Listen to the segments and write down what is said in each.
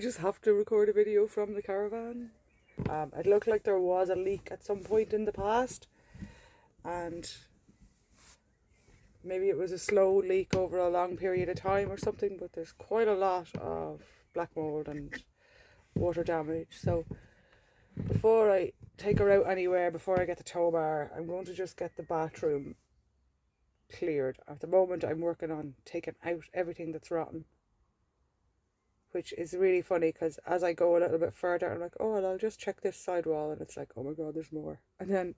I just have to record a video from the caravan. It looked like there was a leak at some point in the past, and maybe it was a slow leak over a long period of time or something, but there's quite a lot of black mold and water damage. So before I take her out anywhere, before I get the tow bar, I'm going to just get the bathroom cleared. At the moment I'm working on taking out everything that's rotten, which is really funny because as I go a little bit further, I'm like, oh, well, I'll just check this side wall, and it's like, oh my god, there's more. And then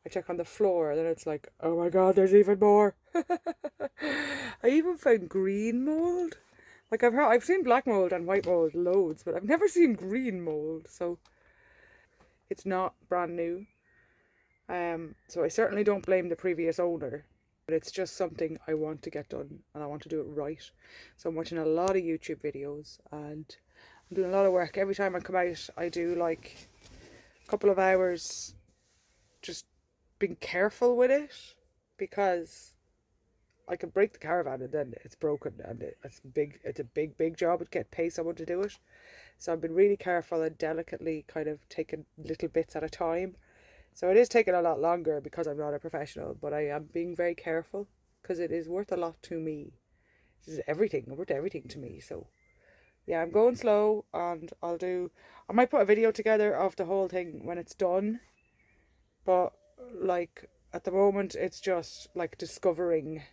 I check on the floor, and then it's like, oh my god, there's even more. I even found green mold. Like I've seen black mold and white mold loads, but I've never seen green mold. So it's not brand new. So I certainly don't blame the previous owner, but it's just something I want to get done, and I want to do it right. So I'm watching a lot of YouTube videos, and I'm doing a lot of work. Every time I come out, I do like a couple of hours just being careful with it, because I can break the caravan and then it's broken, and it's a big job to get pay someone to do it. So I've been really careful and delicately kind of taking little bits at a time. So it is taking a lot longer because I'm not a professional, but I am being very careful because it is worth a lot to me. This is everything, worth everything to me. So yeah, I'm going slow, and I might put a video together of the whole thing when it's done. But like at the moment, it's just like discovering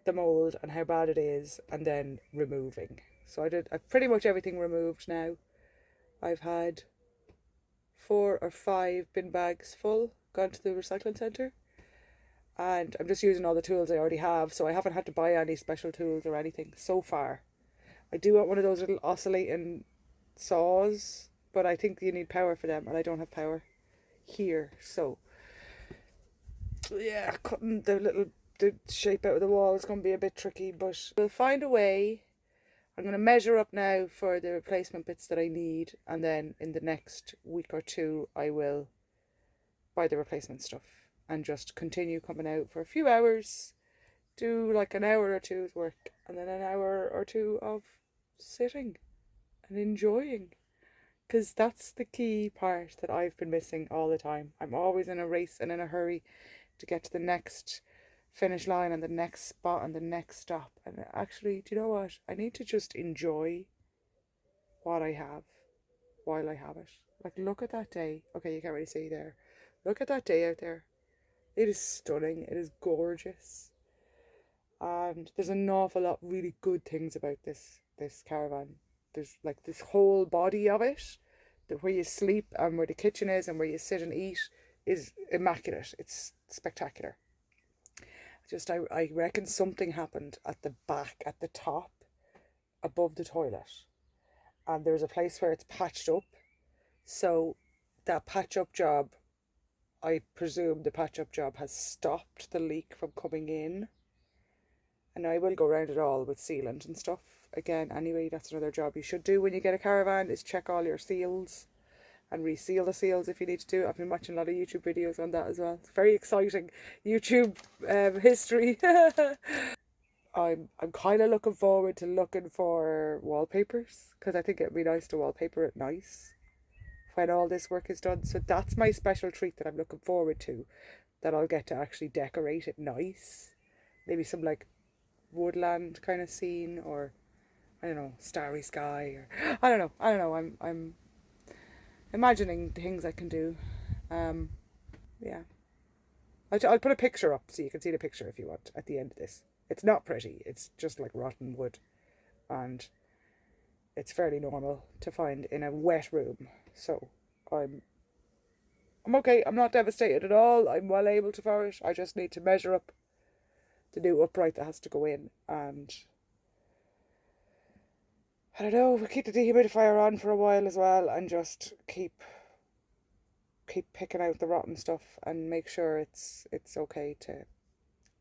the mold and how bad it is, and then removing. So I've pretty much everything removed now. I've had 4 or 5 bin bags full gone to the recycling centre, and I'm just using all the tools I already have, so I haven't had to buy any special tools or anything so far. I do want one of those little oscillating saws, but I think you need power for them, and I don't have power here. So yeah, cutting the shape out of the wall is going to be a bit tricky, but we'll find a way. I'm going to measure up now for the replacement bits that I need, and then in the next week or two I will buy the replacement stuff and just continue coming out for a few hours, do like an hour or two's work, and then an hour or two of sitting and enjoying, because that's the key part that I've been missing all the time. I'm always in a race and in a hurry to get to the next finish line and the next spot and the next stop, and actually, do you know what, I need to just enjoy what I have while I have it. Like, look at that day. Okay, you can't really see there. Look at that day out there. It is stunning. It is gorgeous, and there's an awful lot really good things about this caravan. There's like this whole body of it, where you sleep and where the kitchen is and where you sit and eat is immaculate. It's spectacular. Just I reckon something happened at the back, at the top, above the toilet, and there's a place where it's patched up. So that patch up job, I presume the patch up job has stopped the leak from coming in. And I will go around it all with sealant and stuff again. Anyway, that's another job you should do when you get a caravan, is check all your seals and reseal the seals if you need to do it. I've been watching a lot of YouTube videos on that as well. It's very exciting YouTube history. I'm kind of looking forward to looking for wallpapers, because I think it'd be nice to wallpaper it nice when all this work is done. So that's my special treat that I'm looking forward to, that I'll get to actually decorate it nice. Maybe some like woodland kind of scene, or I don't know, starry sky, or I don't know. I'm imagining things I can do. Yeah, I'll put a picture up so you can see the picture if you want at the end of this. It's not pretty. It's just like rotten wood, and it's fairly normal to find in a wet room. So I'm okay. I'm not devastated at all. I'm well able to for it. I just need to measure up the new upright that has to go in, and I don't know, we'll keep the dehumidifier on for a while as well, and just keep picking out the rotten stuff and make sure it's okay to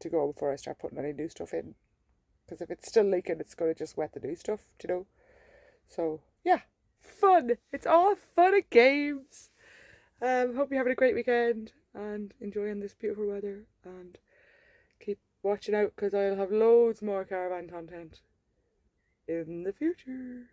go before I start putting any new stuff in. Because if it's still leaking, it's going to just wet the new stuff, you know. So yeah, fun. It's all fun and games. Hope you're having a great weekend and enjoying this beautiful weather, and keep watching out because I'll have loads more caravan content in the future.